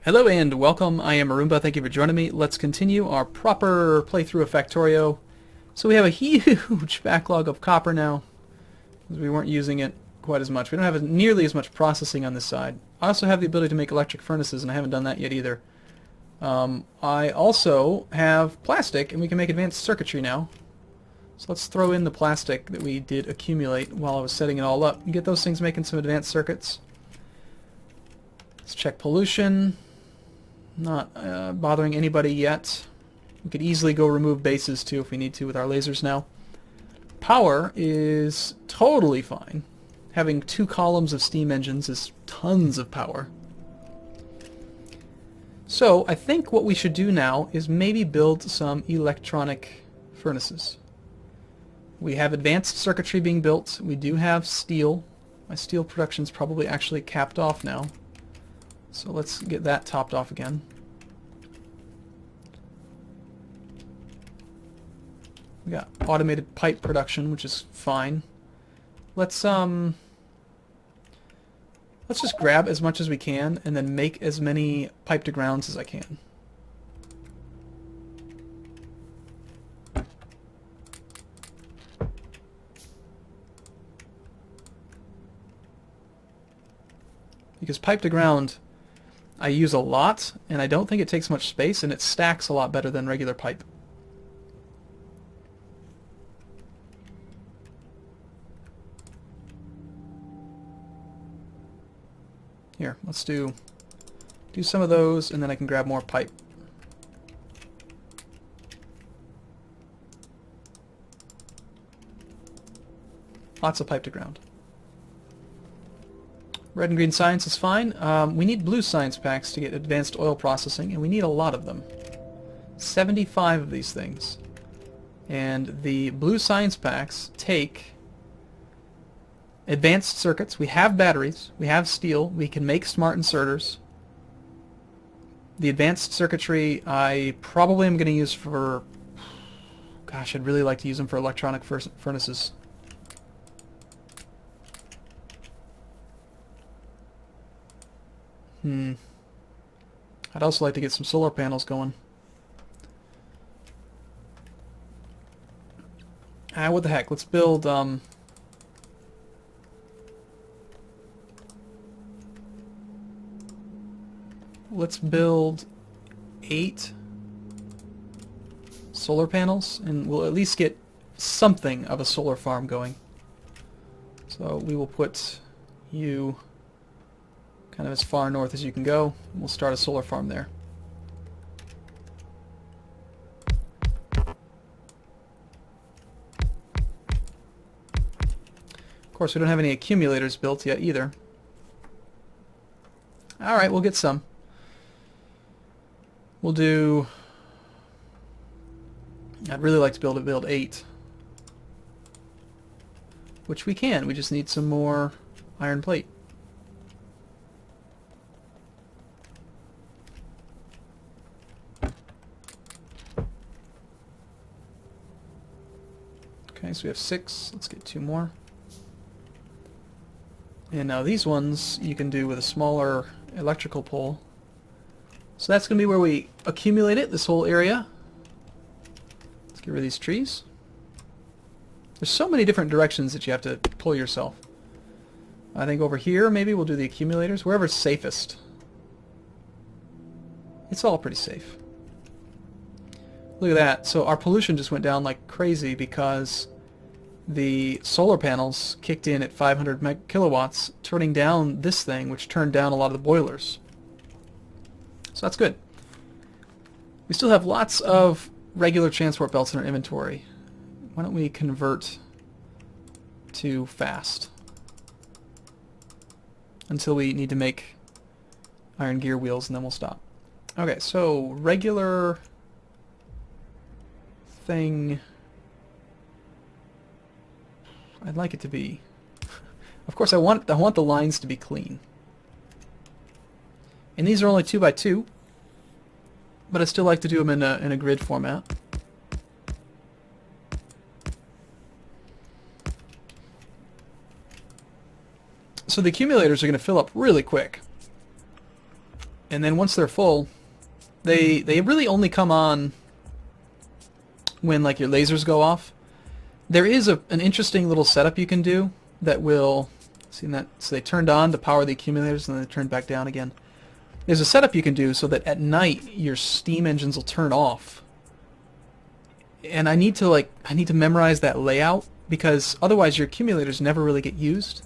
Hello and welcome, I am Arumba, thank you for joining me. Let's continue our proper playthrough of Factorio. So we have a huge backlog of copper now, because we weren't using it quite as much. We don't have nearly as much processing on this side. I also have the ability to make electric furnaces, and I haven't done that yet either. I also have plastic, and we can make advanced circuitry now. So let's throw in the plastic that we did accumulate while I was setting it all up, and get those things making some advanced circuits. Let's check pollution. Not bothering anybody yet. We could easily go remove bases too if we need to with our lasers now. Power is totally fine. Having 2 columns of steam engines is tons of power. So I think what we should do now is maybe build some electronic furnaces. We have advanced circuitry being built. We do have steel. My steel production's probably actually capped off now. So let's get that topped off again. We got automated pipe production, which is fine. Let's just grab as much as we can and then make as many pipe to grounds as I can. Because pipe to ground I use a lot, and I don't think it takes much space, and it stacks a lot better than regular pipe. Here, let's do some of those, and then I can grab more pipe. Lots of pipe to ground. Red and green science is fine. We need blue science packs to get advanced oil processing, and we need a lot of them. 75 of these things. And the blue science packs take advanced circuits. We have batteries. We have steel. We can make smart inserters. The advanced circuitry I probably am going to use for... Gosh, I'd really like to use them for electronic furnaces. I'd also like to get some solar panels going. What the heck? Let's build, let's build 8 solar panels, and we'll at least get something of a solar farm going. So we will put you kind of as far north as you can go. We'll start a solar farm there. Of course, we don't have any accumulators built yet either. Alright, we'll get some. We'll do... I'd really like to build 8. Which we can. We just need some more iron plate. Okay, so we have 6. Let's get 2 more. And now these ones you can do with a smaller electrical pole. So that's going to be where we accumulate it, this whole area. Let's get rid of these trees. There's so many different directions that you have to pull yourself. I think over here maybe we'll do the accumulators, wherever's safest. It's all pretty safe. Look at that. So our pollution just went down like crazy because the solar panels kicked in at 500 kilowatts, turning down this thing, which turned down a lot of the boilers. So that's good. We still have lots of regular transport belts in our inventory. Why don't we convert to fast until we need to make iron gear wheels, and then we'll stop. Okay, so regular thing... I'd like it to be... Of course, I want the lines to be clean. And these are only 2x2, but I still like to do them in a grid format. So the accumulators are going to fill up really quick. And then once they're full, they really only come on when like your lasers go off. There is an interesting little setup you can do that will, see that, so they turned on to power the accumulators and then they turned back down again. There's a setup you can do so that at night your steam engines will turn off. And I need to memorize that layout because otherwise your accumulators never really get used.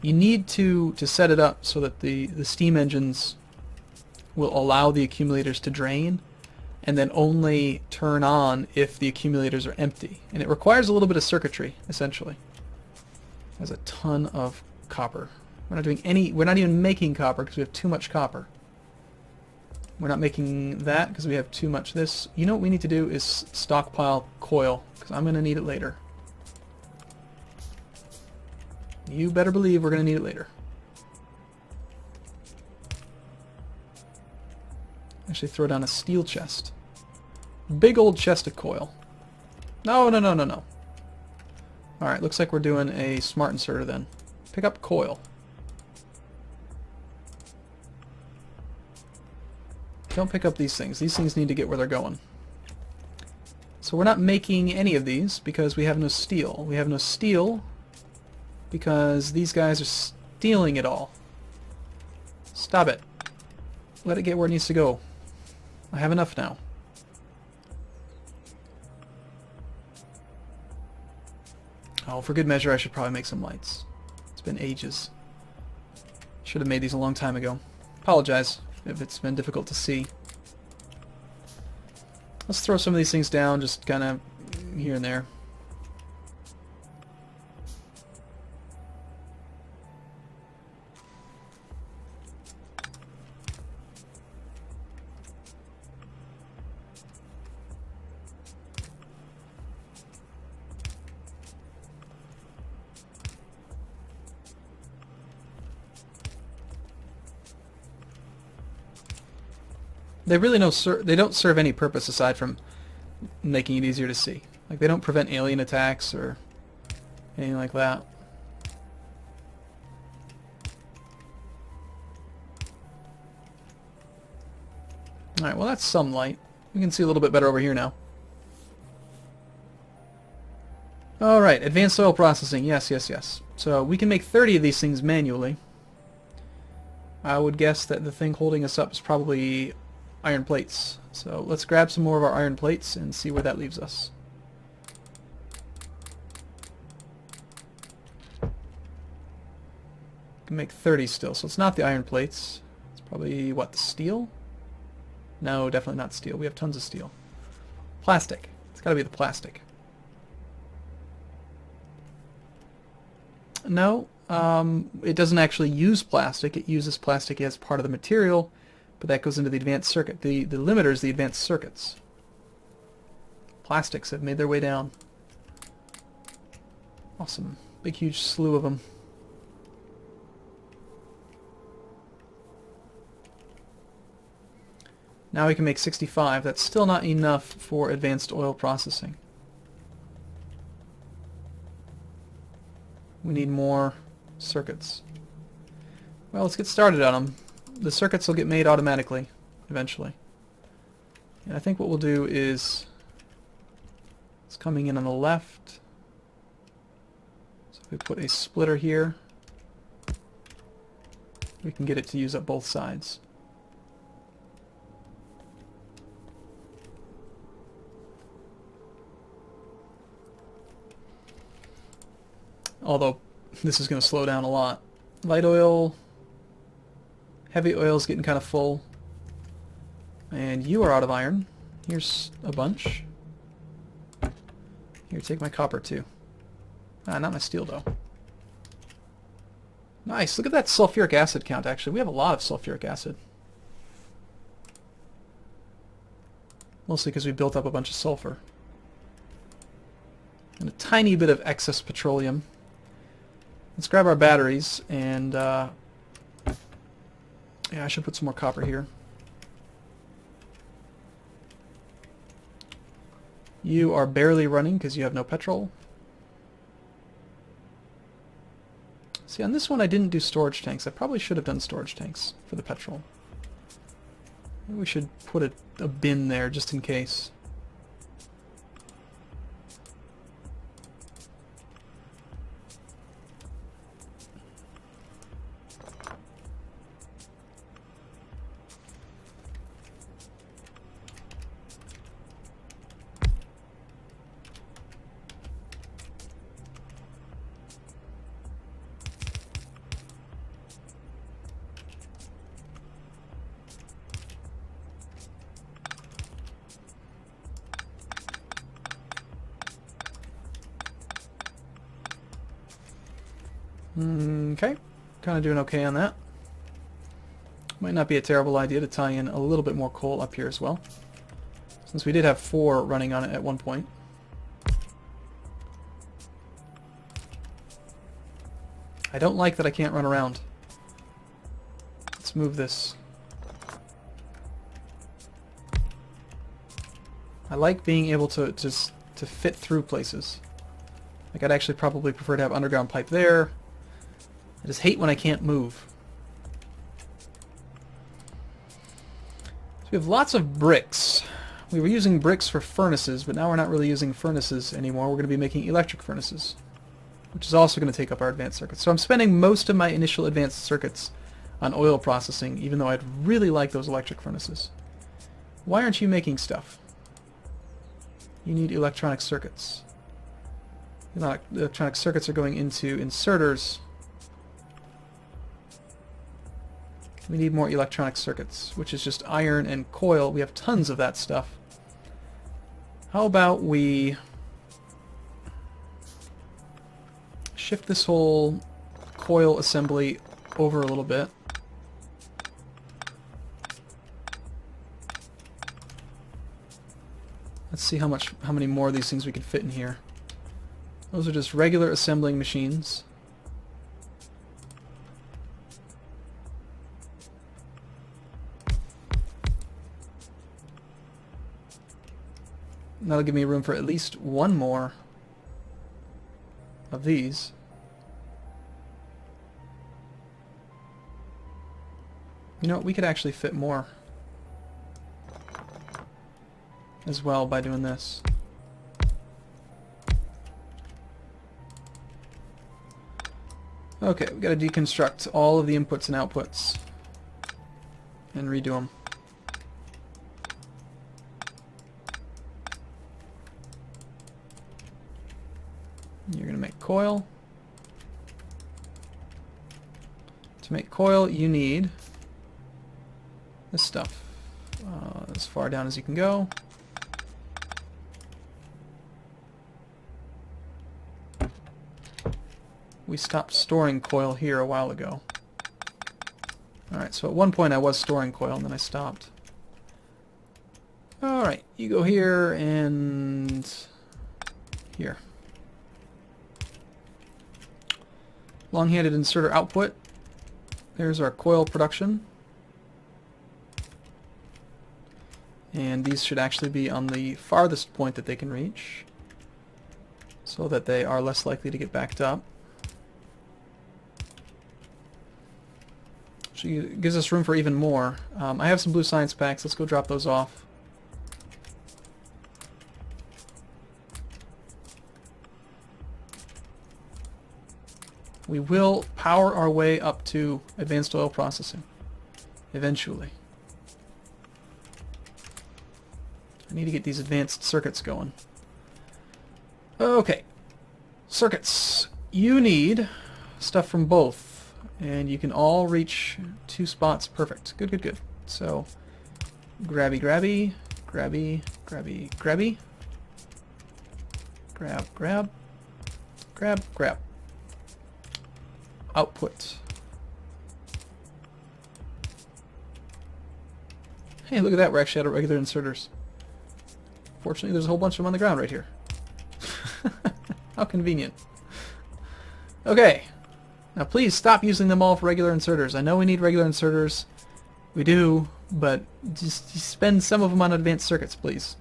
You need to set it up so that the steam engines will allow the accumulators to drain and then only turn on if the accumulators are empty. And it requires a little bit of circuitry, essentially. There's a ton of copper. We're not even making copper because we have too much copper. We're not making that because we have too much this. You know what we need to do is stockpile coil because I'm going to need it later. You better believe we're going to need it later. Actually throw down a steel chest. Big old chest of coil. No. Alright, looks like we're doing a smart inserter then. Pick up coil. Don't pick up these things. These things need to get where they're going. So we're not making any of these because we have no steel. We have no steel because these guys are stealing it all. Stop it. Let it get where it needs to go. I have enough now. Oh, for good measure, I should probably make some lights. It's been ages. Should have made these a long time ago. Apologize if it's been difficult to see. Let's throw some of these things down, just kind of here and there. They really they don't serve any purpose aside from making it easier to see. Like they don't prevent alien attacks or anything like that. Alright, well that's some light. We can see a little bit better over here now. Alright, advanced oil processing. Yes. So we can make 30 of these things manually. I would guess that the thing holding us up is probably iron plates. So let's grab some more of our iron plates and see where that leaves us. Can make 30 still, so it's not the iron plates. It's probably, what, the steel? No, definitely not steel. We have tons of steel. Plastic. It's got to be the plastic. No, it doesn't actually use plastic. It uses plastic as part of the material, but that goes into the advanced circuit. The limiter is the advanced circuits. Plastics have made their way down. Awesome. Big, huge slew of them. Now we can make 65. That's still not enough for advanced oil processing. We need more circuits. Well, let's get started on them. The circuits will get made automatically eventually. And I think what we'll do is it's coming in on the left. So if we put a splitter here, we can get it to use up both sides. Although this is going to slow down a lot. Light oil, heavy oil is getting kind of full. And you are out of iron. Here's a bunch. Here, take my copper too. Ah, not my steel though. Nice, look at that sulfuric acid count actually. We have a lot of sulfuric acid. Mostly because we built up a bunch of sulfur. And a tiny bit of excess petroleum. Let's grab our batteries and yeah, I should put some more copper here. You are barely running because you have no petrol. See, on this one I didn't do storage tanks. I probably should have done storage tanks for the petrol. We should put a bin there just in case. Okay, kind of doing okay on that. Might not be a terrible idea to tie in a little bit more coal up here as well, since we did have 4 running on it at one point. I don't like that I can't run around. Let's move this. I like being able to fit through places. Like, I'd actually probably prefer to have underground pipe there. I just hate when I can't move. So we have lots of bricks. We were using bricks for furnaces, but now we're not really using furnaces anymore. We're going to be making electric furnaces, which is also going to take up our advanced circuits. So I'm spending most of my initial advanced circuits on oil processing, even though I'd really like those electric furnaces. Why aren't you making stuff? You need electronic circuits. Electronic circuits are going into inserters. We need more electronic circuits, which is just iron and coil. We have tons of that stuff. How about we shift this whole coil assembly over a little bit. Let's see how many more of these things we can fit in here. Those are just regular assembling machines. That'll give me room for at least one more of these. You know what, we could actually fit more as well by doing this. Okay, we've got to deconstruct all of the inputs and outputs and redo them. You're going to make coil. To make coil, you need this stuff. As far down as you can go. We stopped storing coil here a while ago. Alright, so at one point I was storing coil and then I stopped. Alright, you go here and here. Long-handed inserter output. There's our coil production. And these should actually be on the farthest point that they can reach, so that they are less likely to get backed up. So it gives us room for even more. I have some blue science packs. Let's go drop those off. We will power our way up to advanced oil processing eventually. I need to get these advanced circuits going. Okay, circuits. You need stuff from both, and you can all reach 2 spots. Perfect. Good, good, good. So, grabby, grabby, grabby, grabby, grabby. Grab, grab, grab, grab. Output. Hey, look at that. We're actually out of regular inserters. Fortunately, there's a whole bunch of them on the ground right here. How convenient. Okay. Now please stop using them all for regular inserters. I know we need regular inserters. We do, but just spend some of them on advanced circuits, please.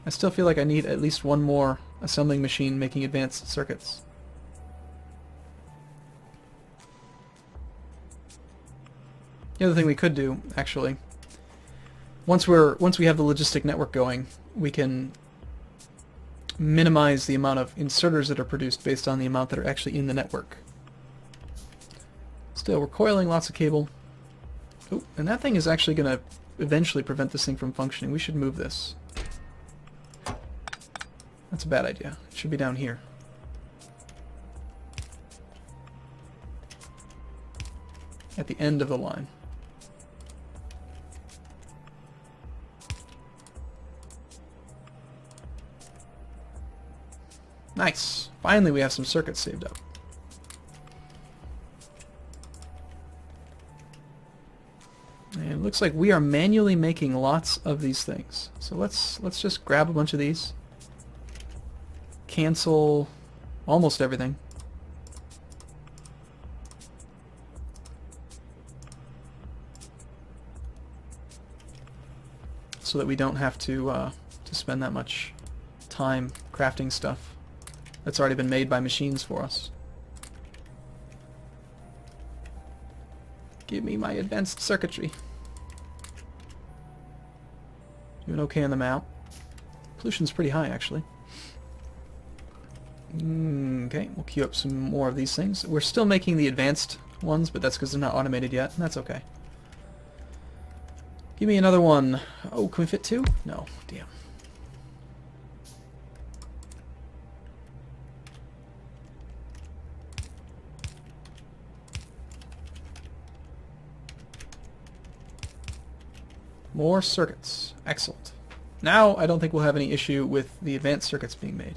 I still feel like I need at least one more assembling machine making advanced circuits. The other thing we could do, actually, once we have the logistic network going, we can minimize the amount of inserters that are produced based on the amount that are actually in the network. Still, we're coiling lots of cable. Oh, and that thing is actually going to eventually prevent this thing from functioning. We should move this. That's a bad idea. It should be down here. At the end of the line. Nice. Finally we have some circuits saved up. And it looks like we are manually making lots of these things. So let's just grab a bunch of these. Cancel almost everything. So that we don't have to spend that much time crafting stuff that's already been made by machines for us. Give me my advanced circuitry. Doing okay on the map. Pollution's pretty high, actually. Okay, we'll queue up some more of these things. We're still making the advanced ones, but that's because they're not automated yet, and that's okay. Give me another one. Oh, can we fit two? No, damn. More circuits. Excellent. Now I don't think we'll have any issue with the advanced circuits being made.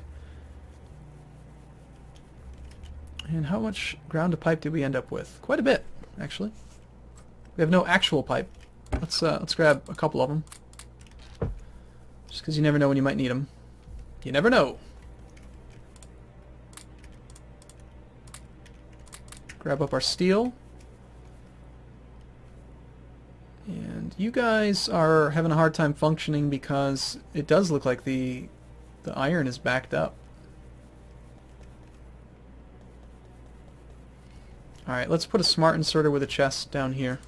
And how much ground to pipe did we end up with? Quite a bit, actually. We have no actual pipe. Let's grab a couple of them. Just because you never know when you might need them. You never know. Grab up our steel. And you guys are having a hard time functioning because it does look like the iron is backed up. Alright, let's put a smart inserter with a chest down here.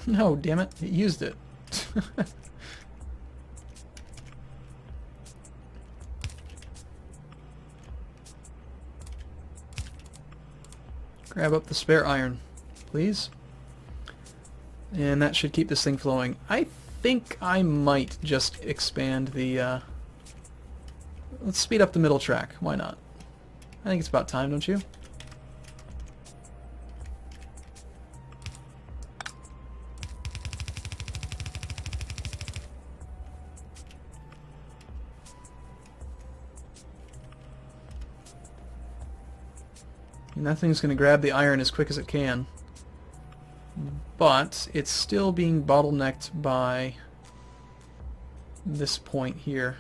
No, damn it. It used it. Grab up the spare iron, please. And that should keep this thing flowing. I think I might just expand the... Let's speed up the middle track. Why not? I think it's about time, don't you? And that thing's going to grab the iron as quick as it can. But it's still being bottlenecked by this point here.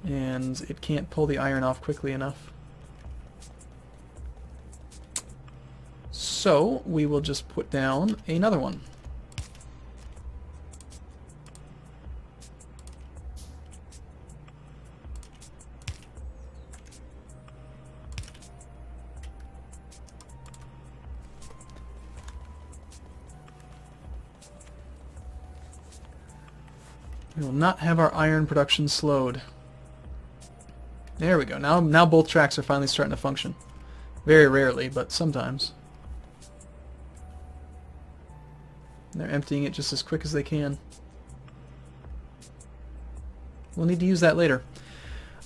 And it can't pull the iron off quickly enough. So we will just put down another one. We will not have our iron production slowed. There we go. Now both tracks are finally starting to function. Very rarely, but sometimes. They're emptying it just as quick as they can. We'll need to use that later.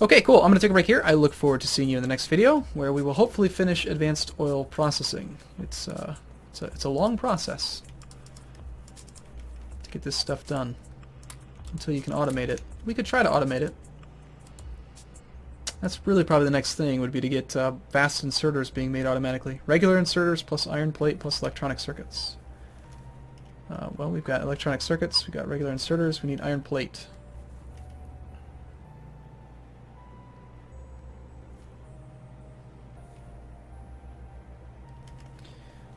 Okay, cool. I'm going to take a break here. I look forward to seeing you in the next video, where we will hopefully finish advanced oil processing. It's a long process to get this stuff done. Until you can automate it. We could try to automate it. That's really probably the next thing, would be to get fast inserters being made automatically. Regular inserters plus iron plate plus electronic circuits. Well, we've got electronic circuits, we've got regular inserters, we need iron plate.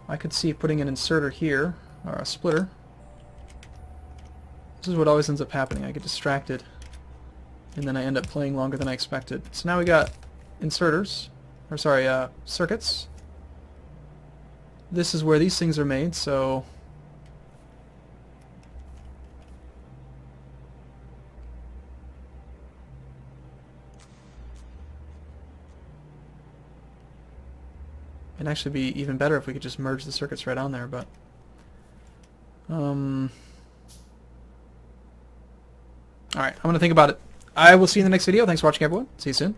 I could see putting an inserter here, or a splitter. This is what always ends up happening. I get distracted, and then I end up playing longer than I expected. So now we got inserters, or sorry, circuits. This is where these things are made, so it'd actually be even better if we could just merge the circuits right on there, but alright, I'm going to think about it. I will see you in the next video. Thanks for watching, everyone. See you soon.